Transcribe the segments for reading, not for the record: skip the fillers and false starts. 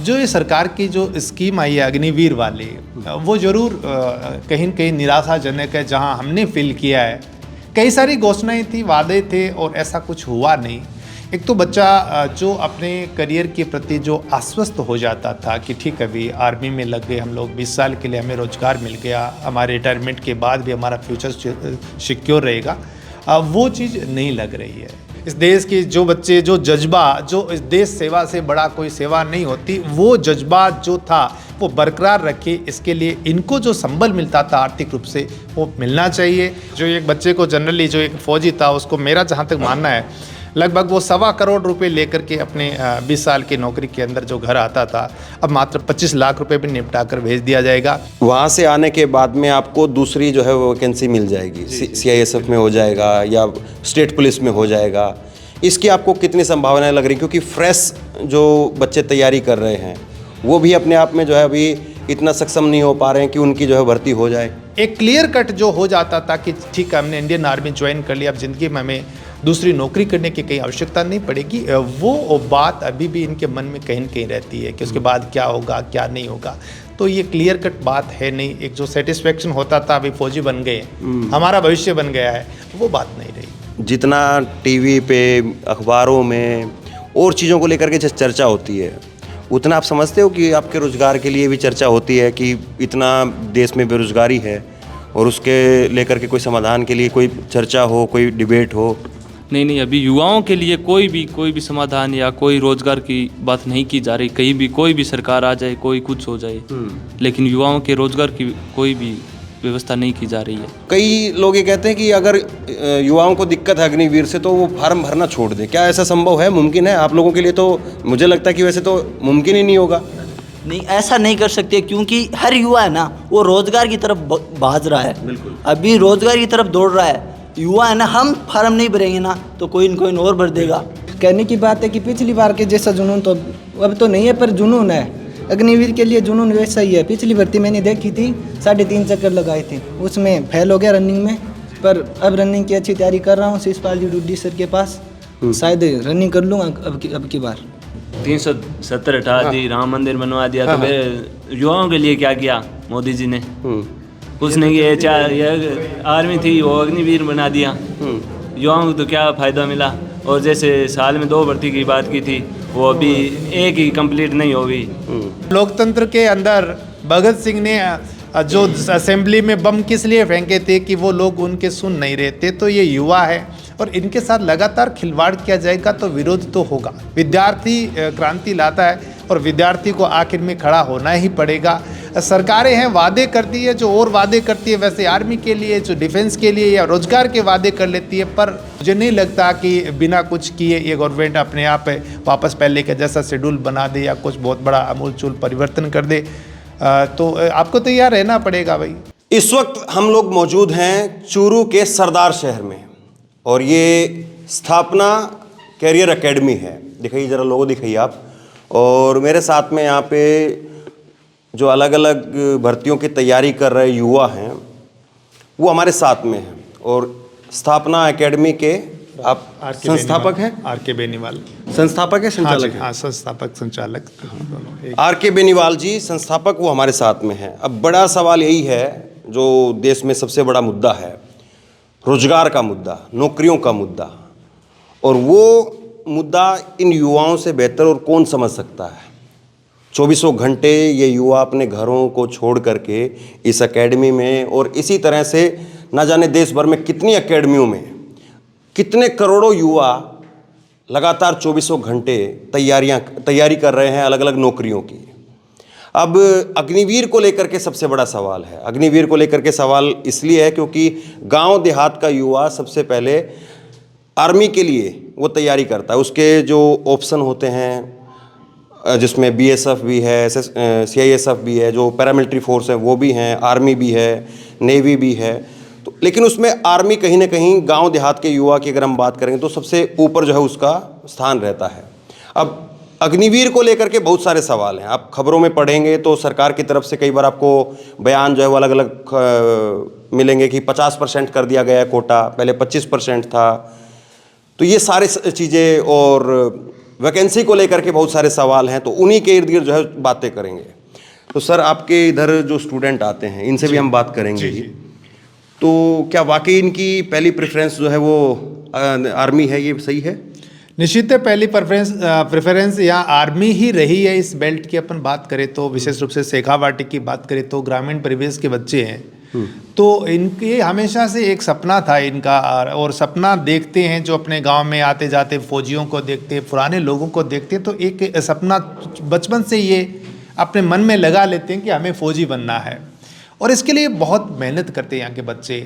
अब जो ये सरकार की जो स्कीम आई है अग्निवीर वाली, वो ज़रूर कहीं न कहीं निराशाजनक है। जहां हमने फील किया है, कई सारी घोषणाएं थी, वादे थे और ऐसा कुछ हुआ नहीं। एक तो बच्चा जो अपने करियर के प्रति जो आश्वस्त हो जाता था कि ठीक है अभी आर्मी में लग गए हम लोग, 20 साल के लिए हमें रोजगार मिल गया, हमारे रिटायरमेंट के बाद भी हमारा फ्यूचर सिक्योर रहेगा, वो चीज़ नहीं लग रही है। इस देश के जो बच्चे, जो जज्बा, जो इस देश सेवा से बड़ा कोई सेवा नहीं होती, वो जज्बा जो था वो बरकरार रखे, इसके लिए इनको जो संबल मिलता था आर्थिक रूप से वो मिलना चाहिए। जो एक बच्चे को जनरली, जो एक फौजी था, उसको मेरा जहाँ तक मानना है लगभग वो 1.25 करोड़ रुपए लेकर के अपने 20 साल की नौकरी के अंदर जो घर आता था, अब मात्र 25 लाख रुपए भी निपटा कर भेज दिया जाएगा। वहाँ से आने के बाद में आपको दूसरी जो है वो वैकेंसी मिल जाएगी, CISF में हो जाएगा या स्टेट पुलिस में हो जाएगा। इसकी आपको कितनी संभावनाएं लग रही, क्योंकि फ्रेश जो बच्चे तैयारी कर रहे हैं वो भी अपने आप में जो है अभी इतना सक्षम नहीं हो पा रहे हैं कि उनकी जो है भर्ती हो जाए। एक क्लियर कट जो हो जाता था कि ठीक है हमने इंडियन आर्मी ज्वाइन कर लिया, अब ज़िंदगी में हमें दूसरी नौकरी करने की कहीं आवश्यकता नहीं पड़ेगी, वो बात अभी भी इनके मन में कहीं न कहीं रहती है कि उसके बाद क्या होगा, क्या नहीं होगा। तो ये क्लियर कट बात है नहीं। एक जो सेटिस्फेक्शन होता था अभी फौजी बन गए, हमारा भविष्य बन गया है, वो बात नहीं रही। जितना टीवी पे, अखबारों में और चीज़ों को लेकर के चर्चा होती है, उतना आप समझते हो कि आपके रोज़गार के लिए भी चर्चा होती है कि इतना देश में बेरोज़गारी है और उसके लेकर के कोई समाधान के लिए कोई चर्चा हो, कोई डिबेट हो? नहीं, अभी युवाओं के लिए कोई भी समाधान या कोई रोजगार की बात नहीं की जा रही। कहीं भी कोई भी सरकार आ जाए, कोई कुछ हो जाए, लेकिन युवाओं के रोजगार की कोई भी व्यवस्था नहीं की जा रही है। कई लोग ये कहते हैं कि अगर युवाओं को दिक्कत है अग्निवीर से तो वो फार्म भरना छोड़ दे। क्या ऐसा संभव है, मुमकिन है आप लोगों के लिए? तो मुझे लगता है कि वैसे तो मुमकिन ही नहीं होगा। नहीं, ऐसा नहीं कर सकते, क्योंकि हर युवा है ना वो रोजगार की तरफ भाग रहा है। बिल्कुल, अभी रोजगार की तरफ दौड़ रहा है युवा है ना। हम फार्म नहीं भरेंगे ना तो कोई न कोई और भर देगा। कहने की बात है कि पिछली बार के जैसा जुनून तो अब तो नहीं है, पर जुनून है। अग्निवीर के लिए जुनून वैसा ही है। पिछली भर्ती मैंने देखी थी, 3.5 चक्कर लगाए थे, उसमें फेल हो गया रनिंग में। पर अब रनिंग की अच्छी तैयारी कर रहा हूँ शिषपाल जी डुड्डी सर के पास, शायद रनिंग कर लूँगा अब की बार। 370 हटा दी, राम मंदिर बनवा दिया, तो फिर युवाओं के लिए क्या किया मोदी जी ने? कुछ नहीं किया। ये आर्मी थी वो अग्निवीर बना दिया, युवाओं को तो क्या फ़ायदा मिला? और जैसे साल में 2 भर्ती की बात की थी, वो अभी 1 ही कंप्लीट नहीं होगी। लोकतंत्र के अंदर भगत सिंह ने जो असेंबली में बम किस लिए फेंके थे कि वो लोग उनके सुन नहीं रहे थे। तो ये युवा है और इनके साथ लगातार खिलवाड़ किया जाएगा तो विरोध तो होगा। विद्यार्थी क्रांति लाता है और विद्यार्थी को आखिर में खड़ा होना ही पड़ेगा। सरकारें हैं, वादे करती है, जो और वादे करती है, वैसे आर्मी के लिए, जो डिफेंस के लिए या रोजगार के वादे कर लेती है। पर मुझे नहीं लगता कि बिना कुछ किए ये गवर्नमेंट अपने आप वापस पहले के जैसा शेड्यूल बना दे या कुछ बहुत बड़ा आमूलचूल परिवर्तन कर दे। तो आपको तैयार रहना पड़ेगा भाई। इस वक्त हम लोग मौजूद हैं चूरू के सरदार शहर में और ये स्थापना कैरियर एकेडमी है। दिखाइए ज़रा, लोगो दिखाइए आप। और मेरे साथ में यहाँ पे जो अलग अलग भर्तियों की तैयारी कर रहे युवा हैं वो हमारे साथ में हैं। और स्थापना एकेडमी के आप संस्थापक हैं? RK बेनीवाल संस्थापक है, संचालक? हाँ, संस्थापक संचालक RK बेनीवाल जी संस्थापक, वो हमारे साथ में हैं। अब बड़ा सवाल यही है जो देश में सबसे बड़ा मुद्दा है, रोजगार का मुद्दा, नौकरियों का मुद्दा। और वो मुद्दा इन युवाओं से बेहतर और कौन समझ सकता है? 24 घंटे ये युवा अपने घरों को छोड़ करके इस एकेडमी में, और इसी तरह से ना जाने देश भर में कितनी एकेडमियों में कितने करोड़ों युवा लगातार 24 घंटे तैयारी कर रहे हैं अलग अलग नौकरियों की। अब अग्निवीर को लेकर के सबसे बड़ा सवाल है। अग्निवीर को लेकर के सवाल इसलिए है क्योंकि गांव देहात का युवा सबसे पहले आर्मी के लिए वो तैयारी करता है। उसके जो ऑप्शन होते हैं जिसमें BSF भी है, CISF भी है, जो पैरामिलिट्री फोर्स है वो भी हैं, आर्मी भी है, नेवी भी है। तो लेकिन उसमें आर्मी कहीं ना कहीं गांव देहात के युवा की अगर हम बात करेंगे तो सबसे ऊपर जो है उसका स्थान रहता है। अब अग्निवीर को लेकर के बहुत सारे सवाल हैं। आप खबरों में पढ़ेंगे तो सरकार की तरफ से कई बार आपको बयान जो है वो अलग अलग मिलेंगे कि 50% कर दिया गया है कोटा, पहले 25% था। तो ये सारे चीज़ें और वैकेंसी को लेकर के बहुत सारे सवाल हैं, तो उन्हीं के इर्द गिर्द जो है बातें करेंगे। तो सर, आपके इधर जो स्टूडेंट आते हैं इनसे भी हम बात करेंगे ही। तो क्या वाकई इनकी पहली प्रेफरेंस जो है वो आर्मी है, ये सही है? निश्चित है, पहली प्रेफरेंस यहाँ आर्मी ही रही है। इस बेल्ट की अपन बात करें तो विशेष रूप से शेखावाटी की बात करें तो ग्रामीण परिवेश के बच्चे हैं, तो इनके हमेशा से एक सपना था इनका, और सपना देखते हैं जो अपने गांव में आते जाते फौजियों को देखते, पुराने लोगों को देखते, तो एक सपना बचपन से ये अपने मन में लगा लेते हैं कि हमें फौजी बनना है, और इसके लिए बहुत मेहनत करते हैं यहाँ के बच्चे।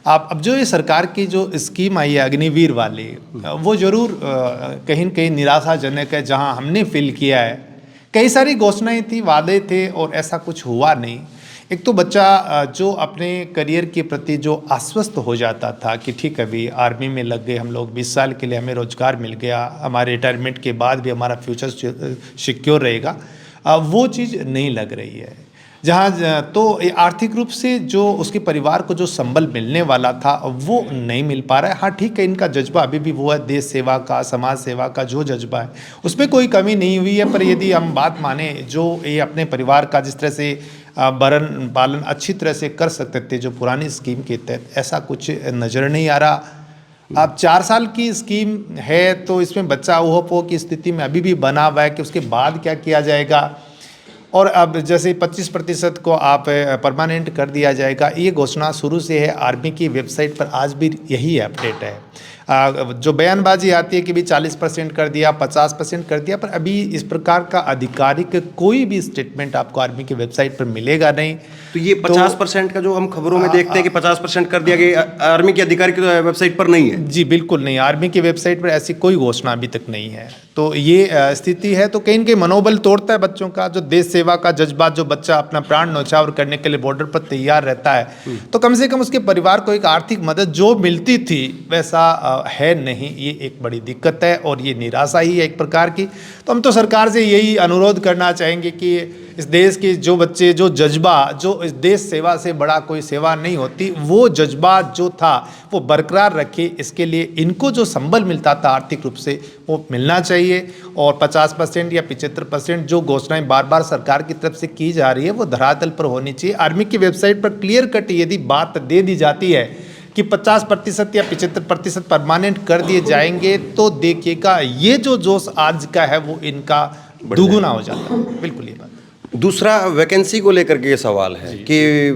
आप अब जो ये सरकार की जो स्कीम आई है अग्निवीर वाली, वो ज़रूर कहीं न कहीं निराशाजनक है। जहाँ हमने फील किया है, कई सारी घोषणाएं थी, वादे थे, और ऐसा कुछ हुआ नहीं। एक तो बच्चा जो अपने करियर के प्रति जो आश्वस्त हो जाता था कि ठीक है अभी आर्मी में लग गए हम लोग, 20 साल के लिए हमें रोज़गार मिल गया, हमारे रिटायरमेंट के बाद भी हमारा फ्यूचर सिक्योर रहेगा, वो चीज़ नहीं लग रही है। जहाँ तो आर्थिक रूप से जो उसके परिवार को जो संबल मिलने वाला था वो नहीं मिल पा रहा है। हाँ ठीक है, इनका जज्बा अभी भी वो है, देश सेवा का, समाज सेवा का जो जज्बा है उसमें कोई कमी नहीं हुई है। पर यदि हम बात माने जो ये अपने परिवार का जिस तरह से भरण पालन अच्छी तरह से कर सकते थे जो पुरानी स्कीम के तहत, ऐसा कुछ नज़र नहीं आ रहा। अब 4 साल की स्कीम है तो इसमें बच्चा ऊहो की स्थिति में अभी भी बना हुआ है कि उसके बाद क्या किया जाएगा। और अब जैसे 25% को आप परमानेंट कर दिया जाएगा, ये घोषणा शुरू से है। आर्मी की वेबसाइट पर आज भी यही अपडेट है। जो बयानबाजी आती है कि भी 40% कर दिया, 50% कर दिया, पर अभी इस प्रकार का आधिकारिक कोई भी स्टेटमेंट आपको आर्मी की वेबसाइट पर मिलेगा नहीं। तो ये 50% का जो हम खबरों में देखते हैं कि 50% कर दिया गया, आर्मी की आधिकारिक वेबसाइट पर नहीं है। जी बिल्कुल नहीं, आर्मी की वेबसाइट पर ऐसी कोई घोषणा अभी तक नहीं है। तो ये स्थिति है, तो कहीं न कहीं मनोबल तोड़ता है बच्चों का, जो देश सेवा का जज्बा, जो बच्चा अपना प्राण न्यौछावर करने के लिए बॉर्डर पर तैयार रहता है, तो कम से कम उसके परिवार को एक आर्थिक मदद जो मिलती थी वैसा है नहीं। ये एक बड़ी दिक्कत है और ये निराशा ही है एक प्रकार की। तो हम तो सरकार से यही अनुरोध करना चाहेंगे कि इस देश के जो बच्चे, जो जज्बा, जो इस देश सेवा से बड़ा कोई सेवा नहीं होती, वो जज्बा जो था वो बरकरार रखे। इसके लिए इनको जो संबल मिलता था आर्थिक रूप से वो मिलना चाहिए, और 50% या 75% जो घोषणाएं बार बार सरकार की तरफ से की जा रही है वो धरातल पर होनी चाहिए। आर्मी की वेबसाइट पर क्लियर कट यदि बात दे दी जाती है कि 50% या 75% परमानेंट कर दिए जाएंगे, तो देखिएगा ये जो जोश आज का है वो इनका दुगुना हो जाता है। बिल्कुल ये बात। दूसरा, वैकेंसी को लेकर के ये सवाल है कि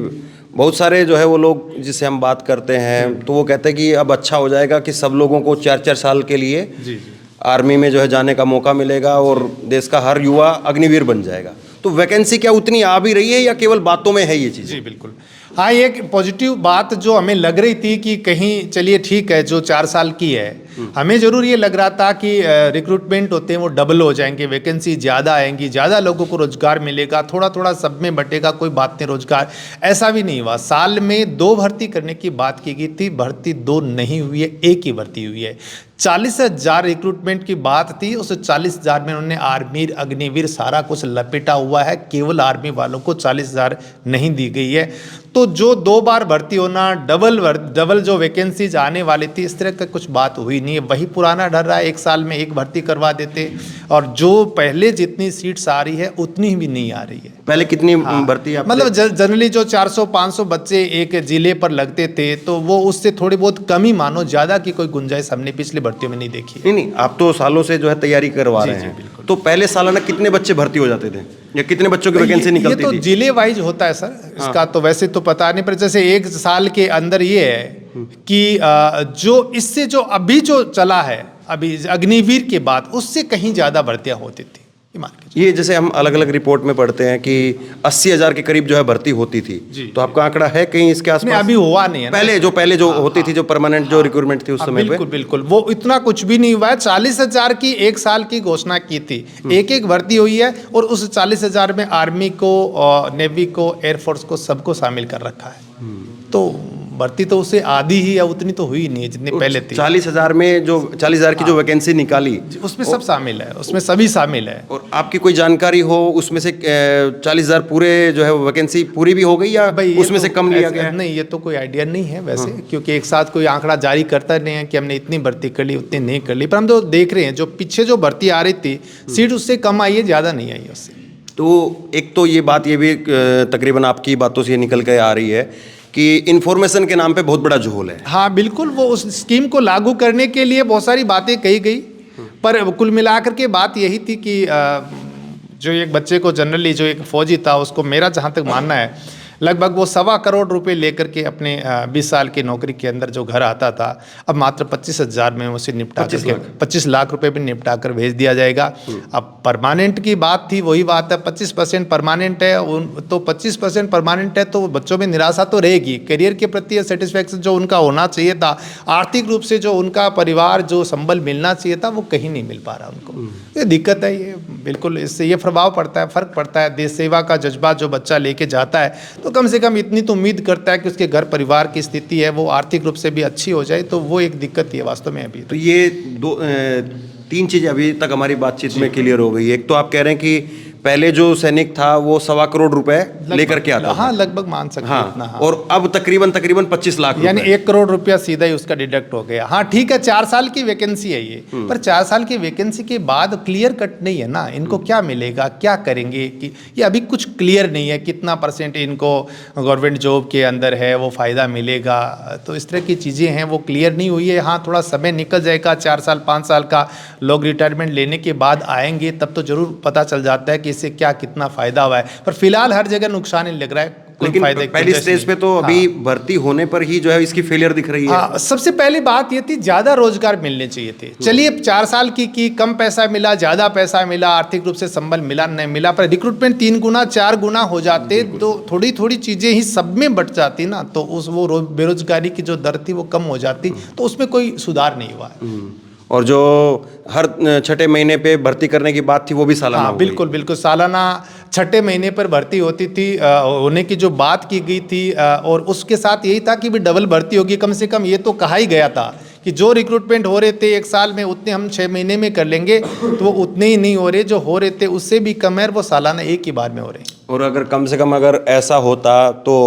बहुत सारे जो है वो लोग जिससे हम बात करते हैं तो वो कहते हैं कि अब अच्छा हो जाएगा कि सब लोगों को 4-4 साल के लिए आर्मी में जो है जाने का मौका मिलेगा और देश का हर युवा अग्निवीर बन जाएगा। तो वैकेंसी क्या उतनी आ भी रही है या केवल बातों में है ये चीज़? जी बिल्कुल, हाँ, एक पॉजिटिव बात जो हमें लग रही थी कि कहीं चलिए ठीक है, जो 4 साल की है, हमें ज़रूर ये लग रहा था कि रिक्रूटमेंट होते हैं वो डबल हो जाएंगे, वैकेंसी ज़्यादा आएंगी, ज़्यादा लोगों को रोज़गार मिलेगा, थोड़ा थोड़ा सब में बटेगा, कोई बात नहीं रोज़गार। ऐसा भी नहीं हुआ। साल में 2 भर्ती करने की बात की गई थी, भर्ती 2 नहीं हुई है, 1 ही भर्ती हुई है। 40,000 रिक्रूटमेंट की बात थी, उस 40,000 में उन्होंने आर्मी, अग्निवीर सारा कुछ लपेटा हुआ है, केवल आर्मी वालों को 40,000 नहीं दी गई है। तो जो 2 बार भर्ती होना, डबल जो वैकेंसीज आने वाली थी, इस तरह का कुछ बात हुई नहीं है। वही पुराना डर रहा है, 1 साल में 1 भर्ती करवा देते, और जो पहले जितनी सीट्स आ रही है उतनी भी नहीं आ रही है। पहले कितनी भर्ती? मतलब जनरली जो 400-500 बच्चे एक जिले पर लगते थे, तो वो उससे थोड़ी बहुत कमी मानो, ज़्यादा की कोई गुंजाइश हमने पिछली भर्तियों में नहीं देखी। नहीं, आप तो सालों से जो है तैयारी करवा रहे हैं, तो पहले सालाना कितने बच्चे भर्ती हो जाते थे या कितने बच्चों की वैकेंसी निकलती थी? ये तो जिले वाइज होता है सर, इसका तो वैसे तो पता नहीं, पर जैसे 1 साल के अंदर ये है कि जो इससे जो अभी जो चला है, अभी अग्निवीर के बाद, उससे कहीं ज़्यादा भर्तियाँ होती थी। ये जैसे हम अलग अलग रिपोर्ट में पढ़ते हैं कि 80,000 के करीब जो है भर्ती होती थी, तो आपका आंकड़ा है कहीं इसके आसपास? अभी हुआ नहीं है। पहले जो होती थी, जो परमानेंट जो रिक्रूटमेंट थी उस समय पे, बिल्कुल वो इतना कुछ भी नहीं हुआ है। 40,000 की 1 साल की घोषणा की थी, एक भर्ती हुई है, और उस 40,000 में आर्मी को, नेवी को, एयरफोर्स को, सबको शामिल कर रखा है। तो भर्ती तो उससे आधी ही या उतनी तो हुई नहीं है जितनी पहले थी। 40,000 में जो 40,000 की जो वैकेंसी निकाली, उसमें सब शामिल है, उसमें सभी शामिल है। और आपकी कोई जानकारी हो उसमें से 40,000 पूरे जो है वैकेंसी पूरी भी हो गई या भाई उसमें से कम लिया गया है? नहीं, ये तो कोई आइडिया नहीं है वैसे, क्योंकि एक साथ कोई आंकड़ा जारी करता नहीं है कि हमने इतनी भर्ती कर ली उतनी नहीं कर ली, पर हम तो देख रहे हैं जो पीछे जो भर्ती आ रही थी सीट उससे कम आई है, ज़्यादा नहीं आई है उससे। तो एक तो ये बात ये भी तकरीबन आपकी बातों से ये निकल के आ रही है कि इन्फॉर्मेशन के नाम पे बहुत बड़ा झोल है। हाँ बिल्कुल, वो उस स्कीम को लागू करने के लिए बहुत सारी बातें कही गई, पर कुल मिलाकर के बात यही थी कि जो एक बच्चे को जनरली जो एक फौजी था उसको, मेरा जहाँ तक मानना है, लगभग वो 1.25 करोड़ रुपए लेकर के अपने 20 साल की नौकरी के अंदर जो घर आता था, अब मात्र 25,000 में उसे निपटा करके 25 लाख रुपए भी निपटा कर भेज दिया जाएगा। अब परमानेंट की बात थी, वही बात है, 25% परमानेंट है, तो 25% परमानेंट है तो बच्चों में निराशा तो रहेगी, करियर के प्रति सेटिस्फैक्शन जो उनका होना चाहिए था, आर्थिक रूप से जो उनका परिवार जो संबल मिलना चाहिए था वो कहीं नहीं मिल पा रहा उनको। ये दिक्कत है, ये बिल्कुल इससे ये प्रभाव पड़ता है, फर्क पड़ता है। देश सेवा का जज्बा जो बच्चा लेके जाता है तो कम से कम इतनी तो उम्मीद करता है कि उसके घर परिवार की स्थिति है वो आर्थिक रूप से भी अच्छी हो जाए, तो वो एक दिक्कत है वास्तव में अभी। तो ये 3 चीज़ें अभी तक हमारी बातचीत में क्लियर हो गई। एक तो आप कह रहे हैं कि पहले जो सैनिक था वो 1.25 करोड़ रुपए लेकर के आता था। हाँ लगभग मान सकते हैं इतना। हाँ। और अब तकरीबन 25 लाख यानी रुपए। 1 करोड़ रुपया सीधा ही उसका डिडक्ट हो गया। हाँ ठीक है, 4 साल की वैकेंसी है ये, पर 4 साल की वैकेंसी के बाद क्लियर कट नहीं है ना, इनको क्या मिलेगा, क्या करेंगे, कि ये अभी कुछ क्लियर नहीं है, कितना % इनको गवर्नमेंट जॉब के अंदर है वो फ़ायदा मिलेगा, तो इस तरह की चीज़ें हैं वो क्लियर नहीं हुई है। हाँ थोड़ा समय निकल जाएगा, 4 साल 5 साल का लोग रिटायरमेंट लेने के बाद आएंगे तब तो ज़रूर पता चल जाता है कि इससे क्या कितना फ़ायदा हुआ है, पर फिलहाल हर जगह नुकसान ही लग रहा है। लेकिन पहली स्टेज पे तो अभी भर्ती होने पर ही जो है इसकी फेलियर दिख रही है। हाँ, सबसे पहली बात ये थी ज़्यादा रोजगार मिलने चाहिए थे। चलिए 4 साल की कम पैसा मिला, ज़्यादा पैसा मिला, आर्थिक रूप से संबल मिला नहीं मिला, पर रिक्रूटमेंट 3 गुना 4 गुना हो जाते तो थोड़ी थोड़ी चीज़ें ही सब में बट जाती ना, तो उस वो बेरोजगारी की जो दर थी वो कम हो जाती, तो उसमें कोई सुधार नहीं हुआ है। और जो हर 6ठे महीने पे भर्ती करने की बात थी वो भी सालाना हो गई। बिल्कुल बिल्कुल, सालाना 6ठे महीने पर भर्ती होती थी, होने की जो बात की गई थी, और उसके साथ यही था कि भी डबल भर्ती होगी। कम से कम ये तो कहा ही गया था कि जो रिक्रूटमेंट हो रहे थे 1 साल में उतने हम 6 महीने में कर लेंगे, तो वो उतने ही नहीं हो रहे, जो हो रहे थे उससे भी कम है, वो सालाना एक ही बार में हो रहे हैं। और अगर कम से कम अगर ऐसा होता तो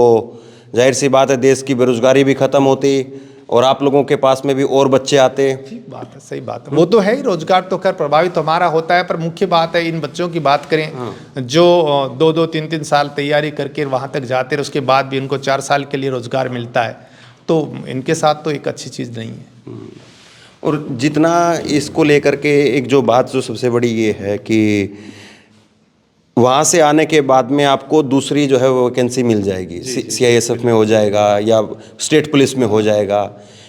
जाहिर सी बात है देश की बेरोजगारी भी खत्म होती और आप लोगों के पास में भी और बच्चे आते। ठीक बात है, सही बात है, वो तो है ही, रोजगार तो खैर प्रभावित हमारा होता है, पर मुख्य बात है इन बच्चों की बात करें जो 2-2 3-3 साल तैयारी करके वहाँ तक जाते हैं, उसके बाद भी उनको 4 साल के लिए रोजगार मिलता है, तो इनके साथ तो एक अच्छी चीज़ नहीं है। और जितना इसको लेकर के एक जो बात जो सबसे बड़ी ये है कि वहाँ से आने के बाद में आपको दूसरी जो है वैकेंसी मिल जाएगी, CISF में हो जाएगा या स्टेट पुलिस में हो जाएगा,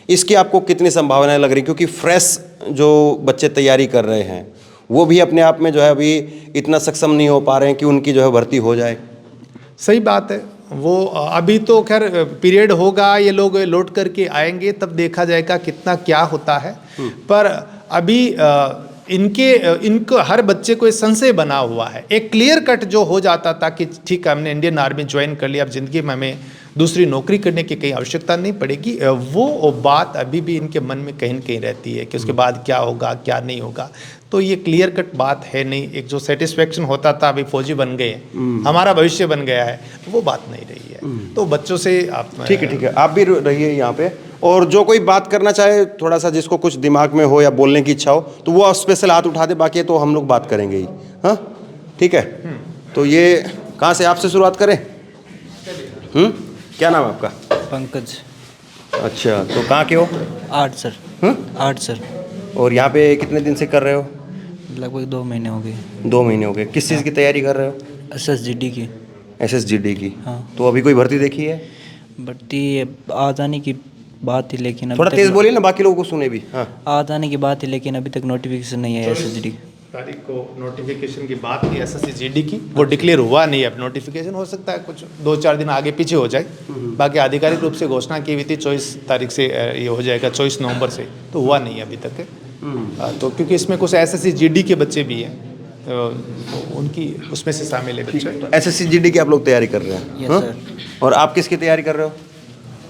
इसकी आपको कितनी संभावनाएं लग रही? क्योंकि फ्रेश जो बच्चे तैयारी कर रहे हैं वो भी अपने आप में जो है अभी इतना सक्षम नहीं हो पा रहे हैं कि उनकी जो है भर्ती हो जाए। सही बात है, वो अभी तो खैर पीरियड होगा, ये लोग लौट करके आएंगे तब देखा जाएगा कितना क्या होता है, पर अभी इनको हर बच्चे को एक संशय बना हुआ है। एक क्लियर कट जो हो जाता था कि ठीक है हमने इंडियन आर्मी ज्वाइन कर लिया, अब ज़िंदगी में हमें दूसरी नौकरी करने की कहीं आवश्यकता नहीं पड़ेगी, वो बात अभी भी इनके मन में कहीं न कहीं रहती है कि उसके बाद क्या होगा क्या नहीं होगा, तो ये क्लियर कट बात है नहीं। एक जो सेटिस्फेक्शन होता था अभी फौजी बन गए, हमारा भविष्य बन गया है, वो बात नहीं रही है। तो बच्चों से आप ठीक है, आप भी रहिए यहाँ पे, और जो कोई बात करना चाहे थोड़ा सा, जिसको कुछ दिमाग में हो या बोलने की इच्छा हो तो वो स्पेशल हाथ उठा दे, बाकी तो हम लोग बात करेंगे ही। हाँ ठीक है, तो ये कहाँ से आपसे शुरुआत करें? क्या नाम है आपका? पंकज। अच्छा, तो कहाँ के हो? 8 सर। 8 सर। और यहाँ पे कितने दिन से कर रहे हो? लगभग 2 महीने हो गए। 2 महीने हो गए। किस चीज़ की तैयारी कर रहे हो? SSGD की। SSGD की। हाँ। तो अभी कोई भर्ती देखी है? भर्ती आ जाने की बात थी, लेकिन अभी थोड़ा तक तेज बोलिए ना, बाकी लोगों को सुने भी। हाँ, आ जाने की बात थी, लेकिन अभी तक नोटिफिकेशन नहीं है SSGD। तारीख को नोटिफिकेशन की बात की SSGD की, वो डिक्लेयर हुआ नहीं है। अब नोटिफिकेशन हो सकता है कुछ 2-4 दिन आगे पीछे हो जाए, बाकी आधिकारिक रूप से घोषणा की हुई थी 24 तारीख से, ये हो जाएगा 24 नवंबर से, तो हुआ नहीं अभी तक। तो क्योंकि इसमें कुछ SSGD के बच्चे भी हैं, तो उनकी उसमें से शामिल है बच्चे। SSGD की आप लोग तैयारी कर रहे हैं? यस हाँ? सर। और आप किसकी तैयारी कर रहे हो?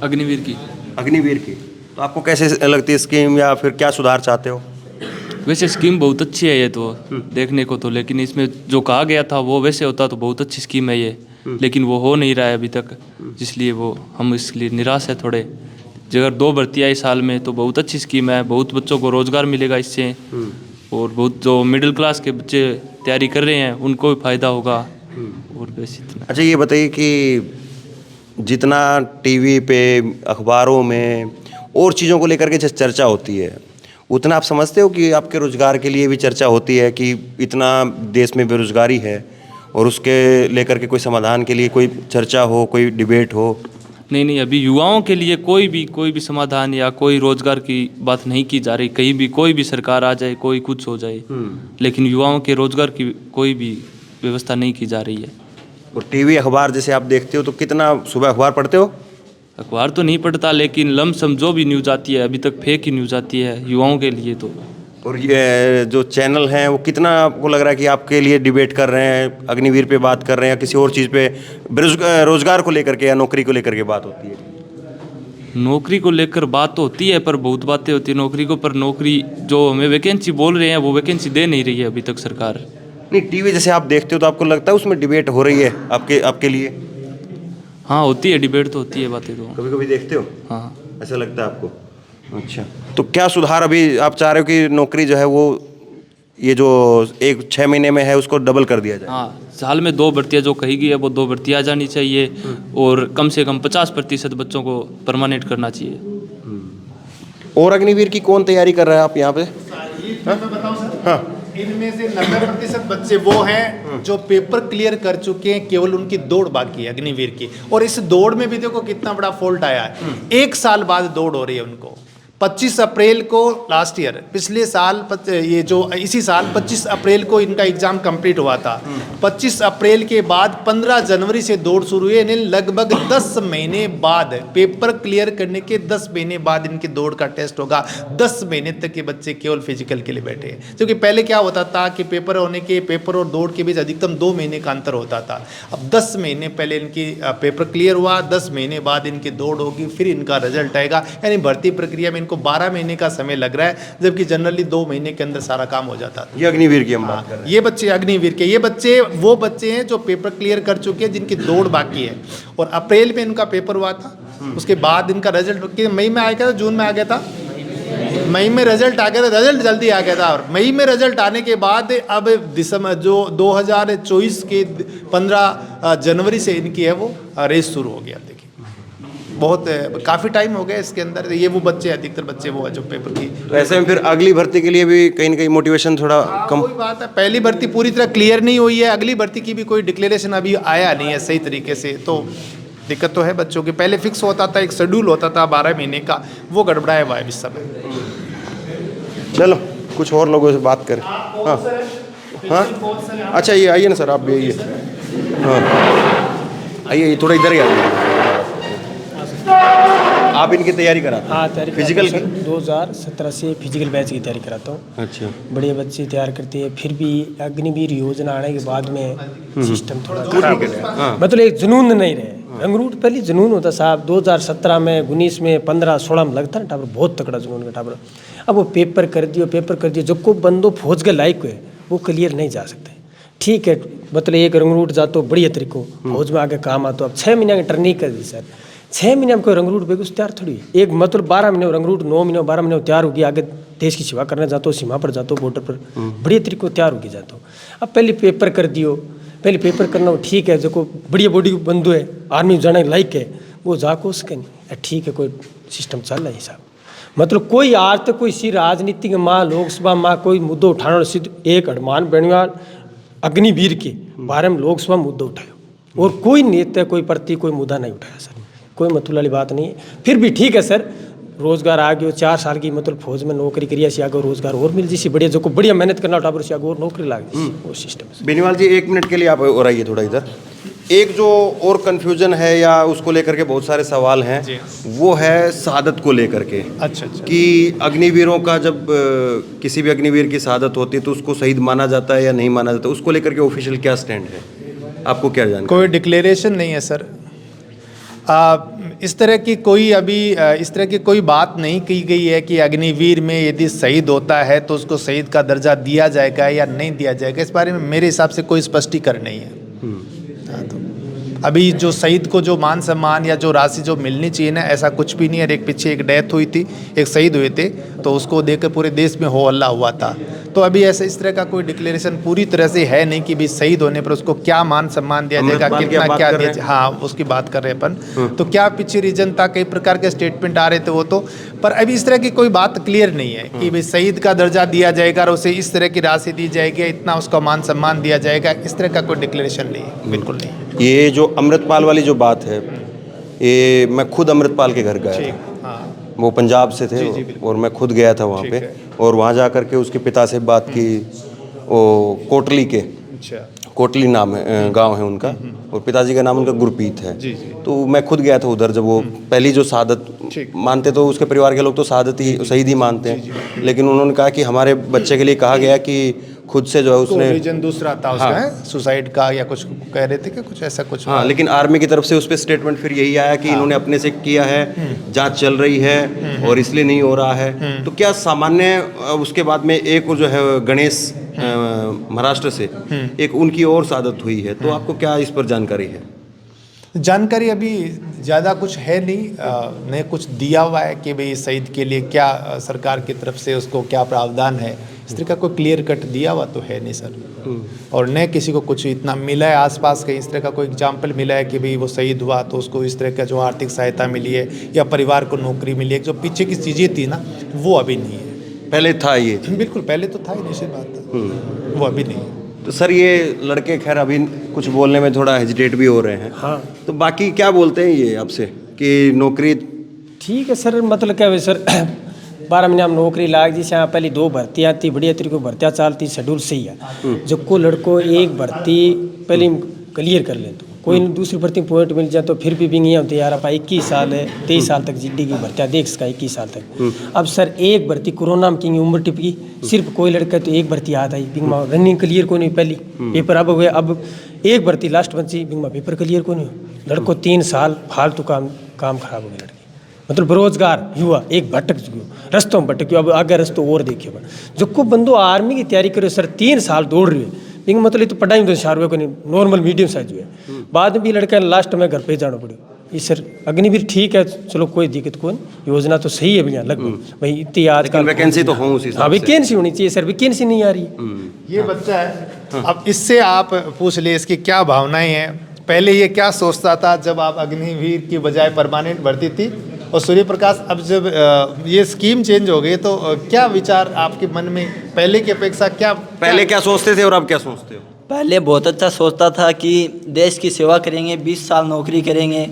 अग्निवीर की। अग्निवीर की। तो आपको कैसे लगती है स्कीम, या फिर क्या सुधार चाहते हो? वैसे स्कीम बहुत अच्छी है ये तो देखने को तो, लेकिन इसमें जो कहा गया था वो वैसे होता तो बहुत अच्छी स्कीम है ये, लेकिन वो हो नहीं रहा है अभी तक, इसलिए वो हम इसलिए निराश है थोड़े। अगर 2 भर्तियाँ इस साल में तो बहुत अच्छी स्कीम है, बहुत बच्चों को रोज़गार मिलेगा इससे, और बहुत जो मिडिल क्लास के बच्चे तैयारी कर रहे हैं उनको भी फ़ायदा होगा। और बस इतना। अच्छा, ये बताइए कि जितना टीवी पे, अखबारों में और चीज़ों को लेकर के चर्चा होती है, उतना आप समझते हो कि आपके रोज़गार के लिए भी चर्चा होती है कि इतना देश में बेरोज़गारी है और उसके लेकर के कोई समाधान के लिए कोई चर्चा हो, कोई डिबेट हो? नहीं, अभी युवाओं के लिए कोई भी समाधान या कोई रोजगार की बात नहीं की जा रही। कहीं भी कोई भी सरकार आ जाए, कोई कुछ हो जाए, लेकिन युवाओं के रोजगार की कोई भी व्यवस्था नहीं की जा रही है। और टीवी अखबार जैसे आप देखते हो तो कितना सुबह अखबार पढ़ते हो? अखबार तो नहीं पढ़ता, लेकिन लमसम जो भी न्यूज़ आती है अभी तक फेक ही न्यूज़ आती है युवाओं के लिए तो। और ये जो चैनल हैं वो कितना आपको लग रहा है कि आपके लिए डिबेट कर रहे हैं, अग्निवीर पे बात कर रहे हैं या किसी और चीज़ पे, रोजगार को लेकर के या नौकरी को लेकर के बात होती है? नौकरी को लेकर बात तो होती है, पर बहुत बातें होती है नौकरी को, पर नौकरी जो हमें वैकेंसी बोल रहे हैं वो वैकेंसी दे नहीं रही है अभी तक सरकार। नहीं, टीवी जैसे आप देखते हो तो आपको लगता है उसमें डिबेट हो रही है आपके लिए? हाँ होती है, डिबेट तो होती है, बातें तो। कभी कभी देखते हो? हाँ। ऐसा लगता है आपको? अच्छा, तो क्या सुधार अभी आप चाह रहे हो कि नौकरी जो है वो ये जो 6 महीने में है उसको डबल कर दिया जाए? हाँ, साल में 2 भर्तियाँ जो कही गई है वो 2 भर्तियाँ आ जानी चाहिए, और कम से कम 50% बच्चों को परमानेंट करना चाहिए। और अग्निवीर की कौन तैयारी कर रहा है आप यहाँ पे? मैं बताऊं सर? हाँ। इनमें से 90% बच्चे वो हैं जो पेपर क्लियर कर चुके हैं, केवल उनकी दौड़ बाकी है अग्निवीर की। और इस दौड़ में भी देखो कितना बड़ा फॉल्ट आया है। 1 साल बाद दौड़ हो रही है उनको। 25 अप्रैल को लास्ट ईयर, पिछले साल ये जो इसी साल 25 अप्रैल को इनका एग्जाम कंप्लीट हुआ था। 25 अप्रैल के बाद 15 जनवरी से दौड़ शुरू हुई, यानी लगभग 10 महीने बाद, पेपर क्लियर करने के 10 महीने बाद इनकी दौड़ का टेस्ट होगा। 10 महीने तक ये बच्चे केवल फिजिकल के लिए बैठे हैं, क्योंकि पहले क्या होता था कि पेपर और दौड़ के बीच अधिकतम 2 महीने का अंतर होता था। अब 10 महीने पहले इनकी पेपर क्लियर हुआ, 10 महीने बाद इनकी दौड़ होगी, फिर इनका रिजल्ट आएगा। यानी भर्ती प्रक्रिया में इनको 12 महीने का समय लग रहा है, जबकि जनरली 2 महीने के अंदर सारा काम हो जाता था। ये अग्निवीर की हम बात कर रहे हैं। ये बच्चे अग्निवीर के, ये बच्चे वो बच्चे हैं जो पेपर क्लियर कर चुके हैं, जिनकी दौड़ बाकी है। और अप्रैल में इनका पेपर हुआ था, उसके बाद इनका रिजल्ट मई में आ गया था, जून में आ गया था, मई में रिजल्ट आ गया था, रिजल्ट जल्दी आ गया था। और मई में रिजल्ट आने के बाद अब दिसंबर जो 2024 के 15 जनवरी से इनकी है वो रेस शुरू हो गया। देखिए बहुत काफ़ी टाइम हो गया इसके अंदर। ये वो बच्चे, अधिकतर बच्चे वो है जो पेपर की। तो ऐसे में फिर अगली भर्ती के लिए भी कहीं ना कहीं मोटिवेशन थोड़ा कम। कोई बात है, पहली भर्ती पूरी तरह क्लियर नहीं हुई है, अगली भर्ती की भी कोई डिक्लेरेशन अभी आया नहीं है सही तरीके से, तो दिक्कत तो है बच्चों की। पहले फिक्स होता था, एक शेड्यूल होता था 12 महीने का, वो गड़बड़ाया हुआ है इस समय। चलो कुछ और लोगों से बात करें। हाँ हाँ, अच्छा ये आइए ना सर, आप भी आइए। हाँ आइए, थोड़ा इधर ही आइए। आप इनकी तैयारी कराते हैं? हाँ, तैयारी फिजिकल की? 2017 से फिजिकल बैच की तैयारी कराता हूँ। अच्छा, बढ़िया बच्चे तैयार करते हैं। फिर भी अग्निवीर योजना आने के बाद में सिस्टम थोड़ा खराब हो गया। हाँ। मतलब एक जुनून नहीं रहे। रंगरूट पहले जुनून होता साहब, 2017 में, 19 में, 15-16 में लगता ना टाबर, बहुत तकड़ा जुनून का टाबर। अब वो पेपर कर दियो, जो को बंदो फौज के लायक हुए वो क्लियर नहीं जा सकते। ठीक है, मतलब एक रंगरूट जातो बढ़िया तरीको फौज में आगे काम आता। अब 6 महीने की ट्रेनिंग कर दी सर, 6 महीने में कोई रंगरूट बेगूस तैयार थोड़ी है। एक मतलब 12 महीने रंगरूट, 9 महीने 12 महीने तैयार होगी, आगे देश की सेवा करने जाते हो, सीमा पर जाते हो, बॉर्डर पर बढ़िया तरीके तैयार होगी जाते हो। अब पहले पेपर कर दियो, पहले पेपर करना हो ठीक है, जो को बढ़िया बॉडी बंधु है, आर्मी जाने लायक है, वो जाको उसके नहीं ठीक है, कोई सिस्टम चल रहा है साहब। मतलब कोई आज तक कोई सी राजनीतिक माँ, लोकसभा माँ कोई मुद्दा उठाना सिर्फ एक हनुमान बेणीवाल अग्निवीर के बारे में लोकसभा मुद्दा उठाया, और कोई नेता कोई प्रति कोई मुद्दा नहीं उठाया सर। कोई मतलब वाली बात नहीं है। फिर भी ठीक है सर, रोजगार आ गया, 4 साल की मतलब फौज में नौकरी करिए, से आगे रोजगार और मिल जैसी बढ़िया, जो को बढ़िया मेहनत करना उठा से आगे और नौकरी लाग वो सिस्टम। बेनीवाल जी 1 मिनट के लिए आप और आइए थोड़ा इधर। एक जो और कन्फ्यूजन है या उसको लेकर के बहुत सारे सवाल हैं, वो है शहादत को लेकर के। अच्छा कि अग्निवीरों का जब किसी भी अग्निवीर की शहादत होती है तो उसको शहीद माना जाता है या नहीं माना जाता, उसको लेकर के ऑफिशियल क्या स्टैंड है, आपको क्या जानकारी? कोई डिक्लेरेशन नहीं है सर। इस तरह की कोई अभी इस तरह की कोई बात नहीं की गई है कि अग्निवीर में यदि शहीद होता है तो उसको शहीद का दर्जा दिया जाएगा या नहीं दिया जाएगा। इस बारे में मेरे हिसाब से कोई स्पष्टीकरण नहीं है। हाँ, तो अभी जो शहीद को जो मान सम्मान या जो राशि जो मिलनी चाहिए ना, ऐसा कुछ भी नहीं है। एक पीछे एक डेथ हुई थी, एक शहीद हुए थे, तो उसको देकर पूरे देश में हो हल्ला हुआ था। तो अभी ऐसे इस तरह का कोई डिक्लेरेशन पूरी तरह से है नहीं कि भी शहीद होने पर उसको क्या मान सम्मान दिया जाएगा, कितना क्या दिया जाएगा। हाँ, उसकी बात कर रहे हैं अपन। तो क्या पीछे रीजन था, कई प्रकार के स्टेटमेंट आ रहे थे वो तो, पर अभी इस तरह की कोई बात क्लियर नहीं है कि भाई शहीद का दर्जा दिया जाएगा और उसे इस तरह की राशि दी जाएगी, इतना उसका मान सम्मान दिया जाएगा, इस तरह का कोई डिक्लेरेशन नहीं है, बिल्कुल नहीं। ये जो अमृतपाल वाली जो बात है, ये मैं खुद अमृतपाल के घर गया था। हाँ, वो पंजाब से थे और मैं खुद गया था वहाँ पे, और वहाँ जा कर के उसके पिता से बात की। वो कोटली के, कोटली नाम है, गांव है उनका, और पिताजी का नाम उनका गुरप्रीत है। तो मैं खुद गया था उधर। जब वो पहली जो शहादत मानते, तो उसके परिवार के लोग तो शहादत ही शहीद ही मानते हैं, लेकिन उन्होंने कहा कि हमारे बच्चे के लिए कहा गया कि खुद से जो है उसने रीजन दूसरा था उसका, सुसाइड का या कुछ कह रहे थे कि कुछ ऐसा कुछ। हाँ, लेकिन आर्मी की तरफ से उस पर स्टेटमेंट फिर यही आया कि इन्होंने अपने से किया है, जांच चल रही है और इसलिए नहीं हो रहा है। तो क्या सामान्य उसके बाद में एक जो है गणेश महाराष्ट्र से एक उनकी और शहादत हुई है, तो आपको क्या इस पर जानकारी है? जानकारी अभी ज़्यादा कुछ है नहीं, ने कुछ दिया हुआ है कि भाई शहीद के लिए क्या सरकार की तरफ से उसको क्या प्रावधान है, इस तरह का कोई क्लियर कट दिया हुआ तो है नहीं सर। और न किसी को कुछ इतना मिला है आसपास कहीं इस तरह का कोई एग्जाम्पल मिला है कि भाई वो शहीद हुआ तो उसको इस तरह का जो आर्थिक सहायता मिली है या परिवार को नौकरी मिली है, जो पीछे की चीज़ें थी ना, वो अभी नहीं है। पहले था ये? बिल्कुल पहले तो था ही, निश्चित बात था, वो अभी नहीं है। तो सर ये लड़के खैर अभी कुछ बोलने में थोड़ा हेजिटेट भी हो रहे हैं। हाँ, तो बाकी क्या बोलते हैं ये आपसे कि नौकरी ठीक है सर, मतलब क्या है सर 12 महीना में नौकरी लाग जी। यहाँ पहले 2 भर्तियाँ थी, बढ़िया तरीके भर्तियाँ चालती, शेड्यूल सही है। जो को लड़को एक भर्ती पहले क्लियर कर ले, तो कोई दूसरी भर्ती पॉइंट मिल जाए तो फिर भी नहीं होते यार। आप 21 साल है, 23 साल तक जिड्डी की भर्तियाँ देख सका, 21 साल तक। अब सर एक भर्ती कोरोना में की उम्र टिप गई, सिर्फ कोई लड़का तो एक भर्ती याद आई, रनिंग क्लियर को नहीं पहली पेपर अब हुए। अब एक भर्ती लास्ट बची, बिंगमा पेपर क्लियर को नहीं, लड़को 3 साल फालतू काम खराब हो गया लड़के। मतलब बेरोजगार युवा एक भटक गयो, रस्तों में भटक गयो। अब आगे रस्तों और देखियो, जो को बंदो आर्मी की तैयारी करो सर, 3 साल दौड़ रहे हो, बिंग मतलब तो पढ़ाई तो 4 को नहीं, नॉर्मल मीडियम साइज हुए। बाद में भी लड़का लास्ट में घर पे जाना पड़े। ये सर अग्निवीर ठीक है, चलो कोई दिक्कत कौन, योजना तो सही है भैया लगभग भाई इतनी आज वैकेंसी तो हो उसी हाँ, वैकेंसी होनी चाहिए सर, वैकेंसी नहीं आ रही। ये बच्चा है, अब इससे आप पूछ ले इसकी क्या भावनाएं हैं। पहले ये क्या सोचता था जब आप अग्निवीर की बजाय परमानेंट भर्ती थी, और सूर्य प्रकाश अब जब ये स्कीम चेंज हो गई तो क्या विचार आपके मन में पहले की अपेक्षा पहले क्या सोचते थे और अब क्या सोचते हो? पहले बहुत अच्छा सोचता था कि देश की सेवा करेंगे, 20 साल नौकरी करेंगे,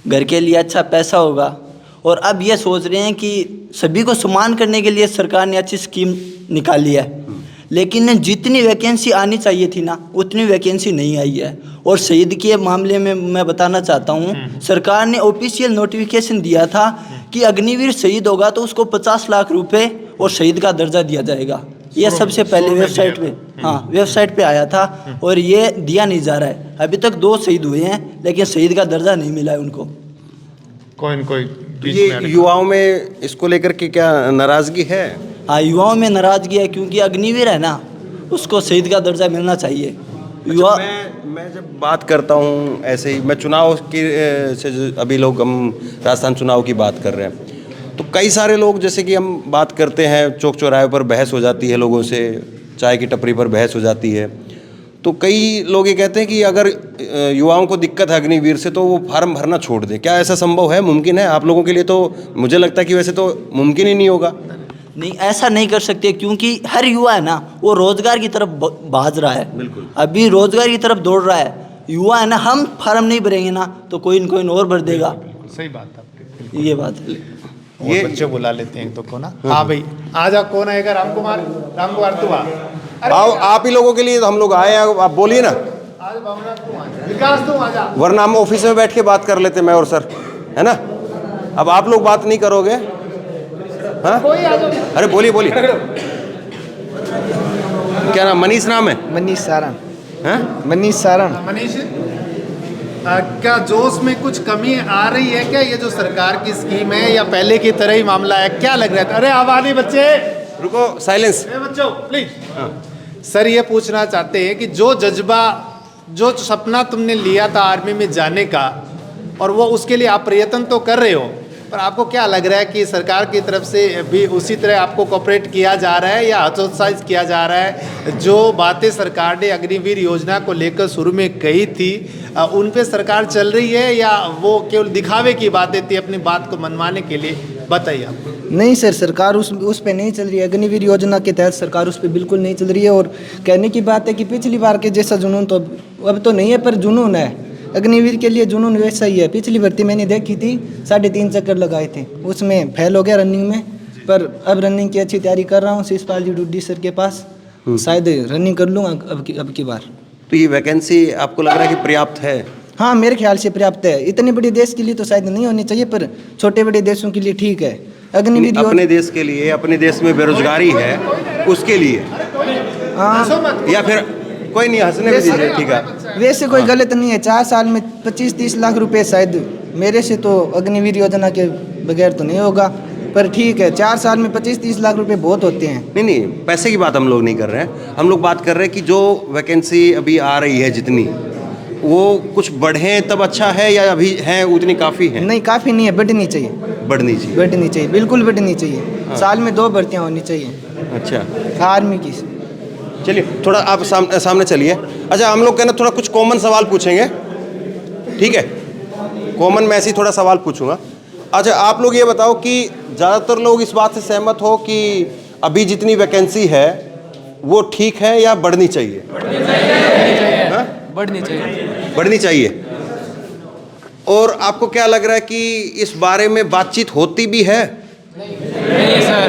घर के लिए अच्छा पैसा होगा। और अब ये सोच रहे हैं कि सभी को सम्मान करने के लिए सरकार ने अच्छी स्कीम निकाली है, लेकिन जितनी वैकेंसी आनी चाहिए थी ना, उतनी वैकेंसी नहीं आई है। और शहीद के मामले में मैं बताना चाहता हूँ, सरकार ने ऑफिशियल नोटिफिकेशन दिया था कि अग्निवीर शहीद होगा तो उसको 50 लाख रुपए और शहीद का दर्जा दिया जाएगा। ये सबसे पहले वेबसाइट पे, हाँ वेबसाइट पे आया था, और ये दिया नहीं जा रहा है। अभी तक 2 शहीद हुए हैं, लेकिन शहीद का दर्जा नहीं मिला है उनको। ये युवाओं में इसको लेकर के क्या नाराजगी है? हाँ, युवाओं में नाराजगी है, क्योंकि अग्निवीर है ना, उसको शहीद का दर्जा मिलना चाहिए। युवा मैं जब बात करता हूँ ऐसे ही, मैं चुनाव की से अभी लोग हम राजस्थान चुनाव की बात कर रहे हैं, तो कई सारे लोग जैसे कि हम बात करते हैं, चौक चौराहे पर बहस हो जाती है लोगों से, चाय की टपरी पर बहस हो जाती है, तो कई लोग ये कहते हैं कि अगर युवाओं को दिक्कत है अग्निवीर से तो वो फार्म भरना छोड़ दे। क्या ऐसा संभव है, मुमकिन है आप लोगों के लिए? तो मुझे लगता है कि वैसे तो मुमकिन ही नहीं होगा। नहीं, ऐसा नहीं कर सकते, क्योंकि हर युवा है ना, वो रोजगार की तरफ भाग रहा है। बिल्कुल, अभी रोजगार की तरफ दौड़ रहा है। युवा है ना, हम फार्म नहीं भरेंगे ना तो कोई न कोई और भर देगा। सही बात है, ये बात है। ये बच्चे बुला लेते हैं तो को ना। हाँ भाई आ जा, कौन आएगा? रामकुमार तू आ। आओ, आप ही लोगों के लिए तो हम लोग आए हैं, आप बोलिए ना। विकास तू आ जा, वरना हम ऑफिस में बैठ के बात कर लेते मैं और सर, है ना। अब आप लोग बात नहीं करोगे? हाँ, अरे बोलिए बोलिए। क्या नाम? मनीष नाम है? मनीष सारण। हैं? मनीष सारण। मनीष क्या जोश में कुछ कमी आ रही है क्या? ये जो सरकार की स्कीम है या पहले की तरह ही मामला है, क्या लग रहा है? अरे आवाज़ बच्चे, रुको, साइलेंस। बच्चों प्लीज। सर ये पूछना चाहते हैं कि जो जज्बा, जो सपना तुमने लिया था आर्मी में जाने का, और वो उसके लिए आप प्रयत्न तो कर रहे हो, पर आपको क्या लग रहा है कि सरकार की तरफ से भी उसी तरह आपको कोऑपरेट किया जा रहा है या हतोत्साहित किया जा रहा है? जो बातें सरकार ने अग्निवीर योजना को लेकर शुरू में कही थी, उन पे सरकार चल रही है या वो केवल दिखावे की बातें थी अपनी बात को मनवाने के लिए? बताइए आप। नहीं सर, सरकार उस पे नहीं चल रही है। अग्निवीर योजना के तहत सरकार उस पे बिल्कुल नहीं चल रही है। और कहने की बात है कि पिछली बार के जैसा जुनून तो अब तो नहीं है, पर जुनून है। अग्निवीर के लिए जुनून वैसा ही है। पिछली भर्ती मैंने देखी थी, 3.5 चक्कर लगाए थे, उसमें फेल हो गया रनिंग में। पर अब रनिंग की अच्छी तैयारी कर रहा हूँ शिषपाल जी डुड्डी सर के पास, शायद रनिंग कर लूँगा अब की बार। तो ये वैकेंसी आपको लग रहा है कि पर्याप्त है? हाँ, मेरे ख्याल से पर्याप्त है। इतने बड़े देश के लिए तो शायद नहीं होनी चाहिए, पर छोटे बड़े देशों के लिए ठीक है। अग्निवीर अपने देश के लिए, अपने देश में बेरोजगारी है उसके लिए, या फिर कोई नहीं, हंसने भी दीजिए, ठीक है। वैसे कोई गलत नहीं है। 4 साल में 25-30 लाख रुपए शायद मेरे से तो अग्निवीर योजना के बगैर तो नहीं होगा, पर ठीक है, 4 साल में 25-30 लाख रुपए बहुत होते हैं। नहीं, पैसे की बात हम लोग नहीं कर रहे हैं। हम लोग बात कर रहे हैं कि जो वैकेंसी अभी आ रही है जितनी, वो कुछ बढ़े तब अच्छा है या अभी हैं उतनी काफ़ी है? नहीं, काफ़ी नहीं है, बढ़नी चाहिए। बढ़नी चाहिए, बढ़नी चाहिए, बिल्कुल बढ़नी चाहिए। साल में 2 भर्तियाँ होनी चाहिए। अच्छा, आर्मी की। चलिए थोड़ा आप सामने चलिए। अच्छा, हम लोग कहना थोड़ा कुछ कॉमन सवाल पूछेंगे, ठीक है? कॉमन में ऐसे ही थोड़ा सवाल पूछूंगा। अच्छा, आप लोग ये बताओ कि ज़्यादातर लोग इस बात से सहमत हो कि अभी जितनी वैकेंसी है वो ठीक है या बढ़नी चाहिए? बढ़नी चाहिए। बढ़नी चाहिए। और आपको क्या लग रहा है कि इस बारे में बातचीत होती भी है? नहीं सर।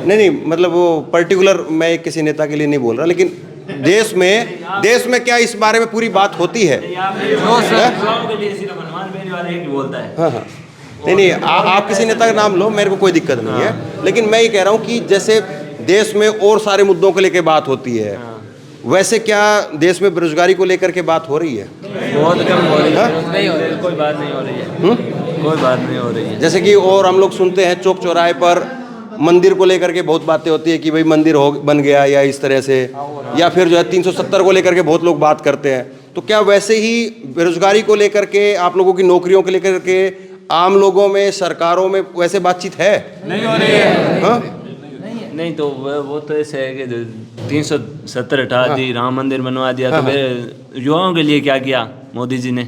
नहीं, मतलब वो पर्टिकुलर मैं किसी नेता के लिए नहीं बोल रहा, लेकिन देश में क्या इस बारे में पूरी बात होती है? हाँ, नहीं, आप किसी नेता का नाम लो, मेरे को कोई दिक्कत नहीं है, लेकिन मैं ये कह रहा हूँ कि जैसे देश में और सारे मुद्दों को लेकर बात होती है, वैसे क्या देश में बेरोजगारी को लेकर के बात हो रही है? बहुत कम हो रही है। नहीं हो रही, कोई बात नहीं हो रही है। कोई बात नहीं हो रही है। जैसे कि और हम लोग सुनते हैं चौक चौराहे पर मंदिर को लेकर के बहुत बातें होती है कि भाई मंदिर बन गया या इस तरह से, या फिर जो है 370 को लेकर के बहुत लोग बात करते हैं। तो क्या वैसे ही बेरोजगारी को लेकर के, आप लोगों की नौकरियों को लेकर के आम लोगों में, सरकारों में वैसे बातचीत है? नहीं हो रही है। हाँ? नहीं तो वो तो ऐसे है कि 370 हटा दी, राम मंदिर बनवा दिया, तो फिर युवाओं के लिए क्या किया मोदी जी ने?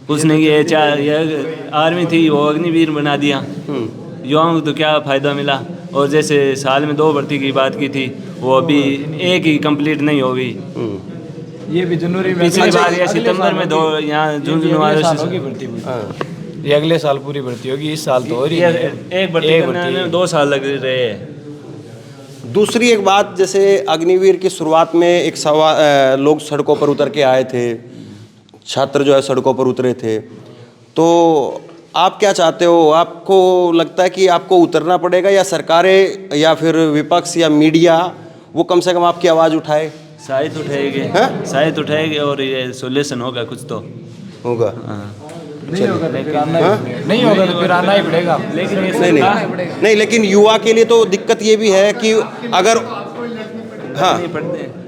कुछ नहीं किया। ये आर्मी थी, वो अग्निवीर बना दिया। युवाओं को तो क्या फ़ायदा मिला? और जैसे साल में 2 भर्ती की बात की थी, वो अभी 1 ही कंप्लीट नहीं हो गई। ये भी जनवरी में, पिछली बार या सितंबर में 2 यहाँ जून भर्ती, ये अगले साल पूरी भर्ती होगी। इस साल तो हो रही है, एक भर्ती करने में 2 साल लग रहे हैं। दूसरी एक बात, जैसे अग्निवीर की शुरुआत में एक लोग सड़कों पर उतर के आए थे, छात्र जो है सड़कों पर उतरे थे, तो आप क्या चाहते हो? आपको लगता है कि आपको उतरना पड़ेगा या सरकारें या फिर विपक्ष या मीडिया वो कम से कम आपकी आवाज़ उठाए? शायद उठाएंगे, शायद उठाएंगे और ये सोल्यूशन होगा, कुछ तो होगा। नहीं होगा तो फिर आना ही पड़ेगा। लेकिन नहीं, लेकिन युवा के लिए तो दिक्कत ये भी है कि अगर हाँ,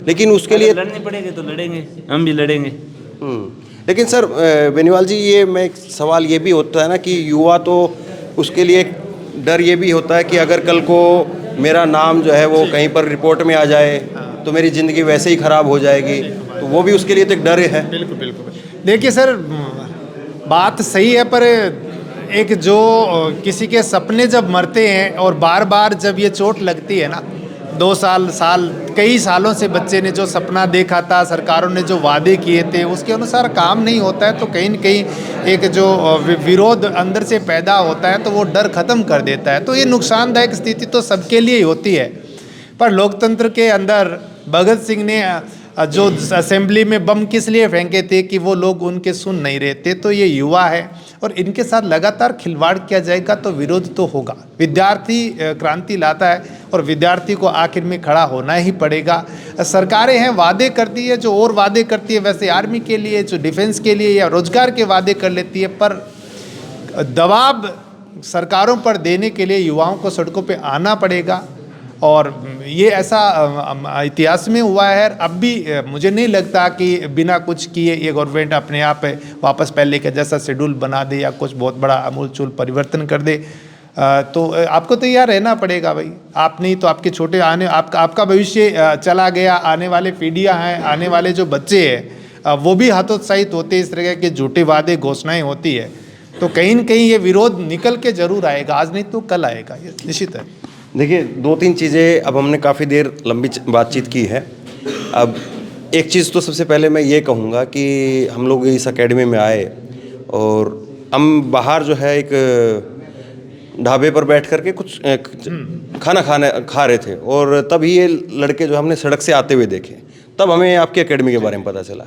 लेकिन उसके लिए लड़ने पड़ेंगे तो लड़ेंगे, हम भी लड़ेंगे। लेकिन सर बेनीवाल जी, ये मैं एक सवाल ये भी होता है ना कि युवा तो उसके लिए एक डर ये भी होता है कि अगर कल को मेरा नाम जो है वो कहीं पर रिपोर्ट में आ जाए तो मेरी ज़िंदगी वैसे ही ख़राब हो जाएगी, तो वो भी उसके लिए तो एक डर है। बिल्कुल। देखिए सर, बात सही है, पर एक जो किसी के सपने जब मरते हैं और बार बार जब ये चोट लगती है ना, 2 साल कई सालों से बच्चे ने जो सपना देखा था, सरकारों ने जो वादे किए थे, उसके अनुसार काम नहीं होता है, तो कहीं न कहीं एक जो विरोध अंदर से पैदा होता है, तो वो डर ख़त्म कर देता है। तो ये नुकसानदायक स्थिति तो सबके लिए ही होती है। पर लोकतंत्र के अंदर भगत सिंह ने जो असेंबली में बम किस लिए फेंके थे कि वो लोग उनके सुन नहीं रहे थे। तो ये युवा है और इनके साथ लगातार खिलवाड़ किया जाएगा तो विरोध तो होगा। विद्यार्थी क्रांति लाता है और विद्यार्थी को आखिर में खड़ा होना ही पड़ेगा। सरकारें हैं वादे करती है, जो और वादे करती है, वैसे आर्मी के लिए, जो डिफेंस के लिए या रोजगार के वादे कर लेती है, पर दबाव सरकारों पर देने के लिए युवाओं को सड़कों पे आना पड़ेगा। और ये ऐसा इतिहास में हुआ है। अब भी मुझे नहीं लगता कि बिना कुछ किए ये गवर्नमेंट अपने आप वापस पहले के जैसा शेड्यूल बना दे या कुछ बहुत बड़ा अमूलचूल परिवर्तन कर दे। तो आपको तैयार रहना पड़ेगा भाई। आप नहीं तो आपके छोटे आपका भविष्य चला गया, आने वाले पीढ़ियाँ हैं, आने वाले जो बच्चे हैं वो भी हतोत्साहित होते इस तरह के झूठे वादे घोषणाएं होती है। तो कहीं न कहीं ये विरोध निकल के जरूर आएगा, आज नहीं तो कल आएगा, ये निश्चित है। देखिए, 2-3 चीज़ें अब हमने काफ़ी देर लंबी बातचीत की है। अब एक चीज़ तो सबसे पहले मैं ये कहूँगा कि हम लोग इस एकेडमी में आए और हम बाहर जो है एक ढाबे पर बैठ कर के कुछ खाना खा रहे थे और तभी ये लड़के जो हमने सड़क से आते हुए देखे, तब हमें आपकी एकेडमी के बारे में पता चला।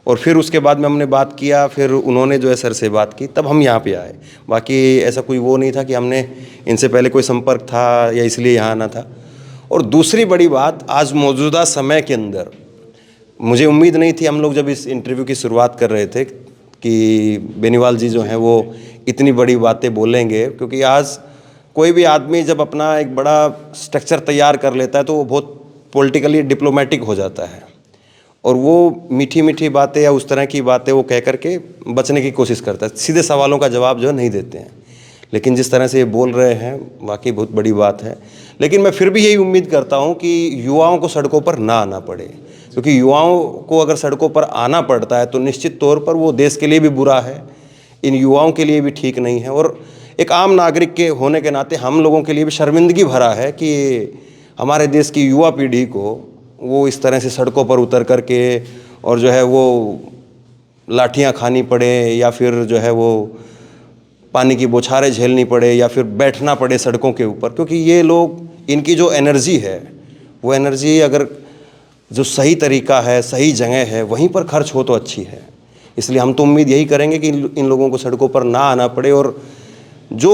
और फिर उसके बाद में हमने बात किया, फिर उन्होंने जो है सर से बात की, तब हम यहाँ पे आए। बाकी ऐसा कोई वो नहीं था कि हमने इनसे पहले कोई संपर्क था या इसलिए यहाँ आना था। और दूसरी बड़ी बात, आज मौजूदा समय के अंदर मुझे उम्मीद नहीं थी, हम लोग जब इस इंटरव्यू की शुरुआत कर रहे थे, कि बेनीवाल जी जो हैं वो इतनी बड़ी बातें बोलेंगे। क्योंकि आज कोई भी आदमी जब अपना एक बड़ा स्ट्रक्चर तैयार कर लेता है तो वो बहुत पॉलिटिकली डिप्लोमेटिक हो जाता है और वो मीठी मीठी बातें या उस तरह की बातें वो कह करके बचने की कोशिश करता है, सीधे सवालों का जवाब जो नहीं देते हैं। लेकिन जिस तरह से ये बोल रहे हैं वाकई बहुत बड़ी बात है। लेकिन मैं फिर भी यही उम्मीद करता हूँ कि युवाओं को सड़कों पर ना आना पड़े, क्योंकि युवाओं को अगर सड़कों पर आना पड़ता है तो निश्चित तौर पर वो देश के लिए भी बुरा है, इन युवाओं के लिए भी ठीक नहीं है और एक आम नागरिक के होने के नाते हम लोगों के लिए भी शर्मिंदगी भरा है कि हमारे देश की युवा पीढ़ी को वो इस तरह से सड़कों पर उतर करके और जो है वो लाठियाँ खानी पड़े या फिर जो है वो पानी की बौछारें झेलनी पड़े या फिर बैठना पड़े सड़कों के ऊपर। क्योंकि ये लोग, इनकी जो एनर्जी है वो एनर्जी अगर जो सही तरीका है, सही जगह है, वहीं पर खर्च हो तो अच्छी है। इसलिए हम तो उम्मीद यही करेंगे कि इन लोगों को सड़कों पर ना आना पड़े। और जो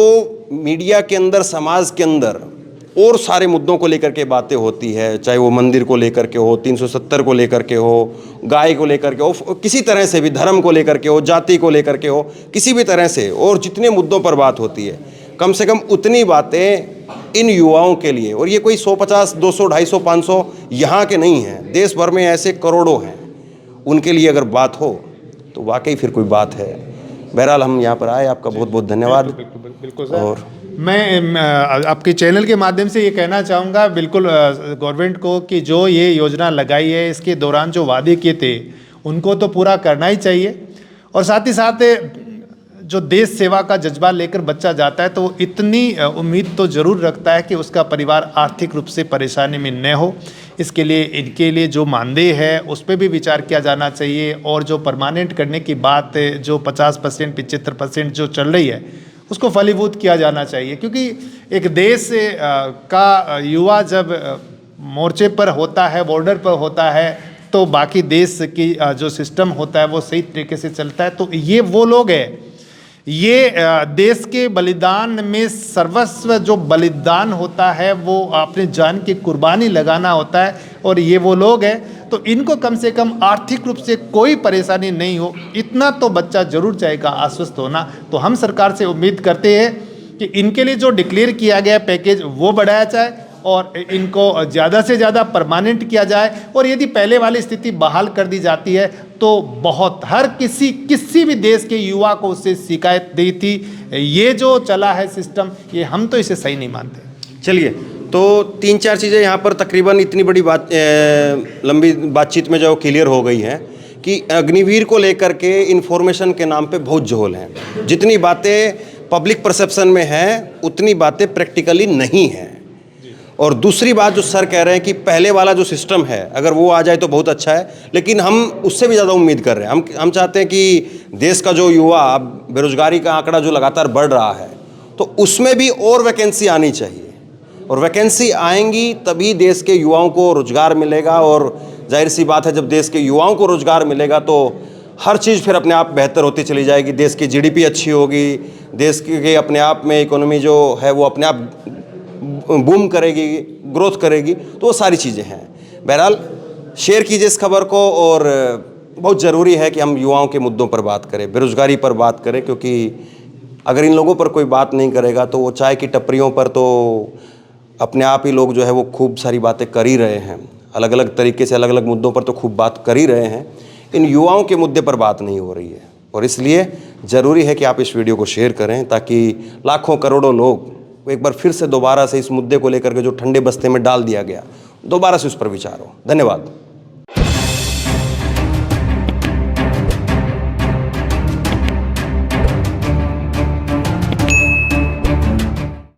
मीडिया के अंदर, समाज के अंदर और सारे मुद्दों को लेकर के बातें होती है, चाहे वो मंदिर को लेकर के हो, 370 को लेकर के हो, गाय को लेकर के हो, किसी तरह से भी, धर्म को लेकर के हो, जाति को लेकर के हो, किसी भी तरह से, और जितने मुद्दों पर बात होती है, कम से कम उतनी बातें इन युवाओं के लिए, और ये कोई 150, 200, 250, 500 यहाँ के नहीं हैं, देश भर में ऐसे करोड़ों हैं, उनके लिए अगर बात हो तो वाकई फिर कोई बात है। बहरहाल हम यहाँ पर आए, आपका बहुत बहुत धन्यवाद। बिल्कुल सर। और मैं आपके चैनल के माध्यम से ये कहना चाहूँगा बिल्कुल गवर्नमेंट को कि जो ये योजना लगाई है इसके दौरान जो वादे किए थे उनको तो पूरा करना ही चाहिए। और साथ ही साथ जो देश सेवा का जज्बा लेकर बच्चा जाता है तो इतनी उम्मीद तो ज़रूर रखता है कि उसका परिवार आर्थिक रूप से परेशानी में न हो। इसके लिए इनके लिए जो मानदेय है उस पर भी विचार किया जाना चाहिए। और जो परमानेंट करने की बात जो 50%, 75% जो चल रही है उसको फलीभूत किया जाना चाहिए। क्योंकि एक देश का युवा जब मोर्चे पर होता है, बॉर्डर पर होता है, तो बाकी देश की जो सिस्टम होता है वो सही तरीके से चलता है। तो ये वो लोग हैं, ये देश के बलिदान में सर्वस्व जो बलिदान होता है वो अपनी जान की कुर्बानी लगाना होता है। और ये वो लोग हैं, तो इनको कम से कम आर्थिक रूप से कोई परेशानी नहीं हो, इतना तो बच्चा जरूर चाहेगा आश्वस्त होना। तो हम सरकार से उम्मीद करते हैं कि इनके लिए जो डिक्लेयर किया गया पैकेज वो बढ़ाया जाए और इनको ज़्यादा से ज़्यादा परमानेंट किया जाए। और यदि पहले वाली स्थिति बहाल कर दी जाती है तो बहुत हर किसी भी देश के युवा को उससे शिकायत दी थी। ये जो चला है सिस्टम, ये हम तो इसे सही नहीं मानते। चलिए, तो 3-4 चीज़ें यहाँ पर तकरीबन इतनी बड़ी लंबी बातचीत में जो क्लियर हो गई हैं कि अग्निवीर को लेकर के इन्फॉर्मेशन के नाम पे बहुत झोल हैं। जितनी बातें पब्लिक परसेप्शन में हैं उतनी बातें प्रैक्टिकली नहीं हैं। और दूसरी बात जो सर कह रहे हैं कि पहले वाला जो सिस्टम है अगर वो आ जाए तो बहुत अच्छा है, लेकिन हम उससे भी ज़्यादा उम्मीद कर रहे हैं। हम चाहते हैं कि देश का जो युवा, बेरोजगारी का आंकड़ा जो लगातार बढ़ रहा है, तो उसमें भी और वैकेंसी आनी चाहिए। और वैकेंसी आएंगी तभी देश के युवाओं को रोज़गार मिलेगा। और जाहिर सी बात है, जब देश के युवाओं को रोज़गार मिलेगा तो हर चीज़ फिर अपने आप बेहतर होती चली जाएगी। देश की GDP अच्छी होगी, देश के अपने आप में इकोनॉमी जो है वो अपने आप बूम करेगी, ग्रोथ करेगी, तो वो सारी चीज़ें हैं। बहरहाल शेयर कीजिए इस खबर को, और बहुत ज़रूरी है कि हम युवाओं के मुद्दों पर बात करें, बेरोज़गारी पर बात करें, क्योंकि अगर इन लोगों पर कोई बात नहीं करेगा तो वो चाय की टपरियों पर तो अपने आप ही लोग जो है वो खूब सारी बातें कर ही रहे हैं, अलग अलग तरीके से अलग अलग मुद्दों पर तो खूब बात कर ही रहे हैं। इन युवाओं के मुद्दे पर बात नहीं हो रही है, और इसलिए ज़रूरी है कि आप इस वीडियो को शेयर करें, ताकि लाखों करोड़ों लोग एक बार फिर से दोबारा से इस मुद्दे को लेकर के जो ठंडे बस्ते में डाल दिया गया, दोबारा से उस पर विचार हो। धन्यवाद।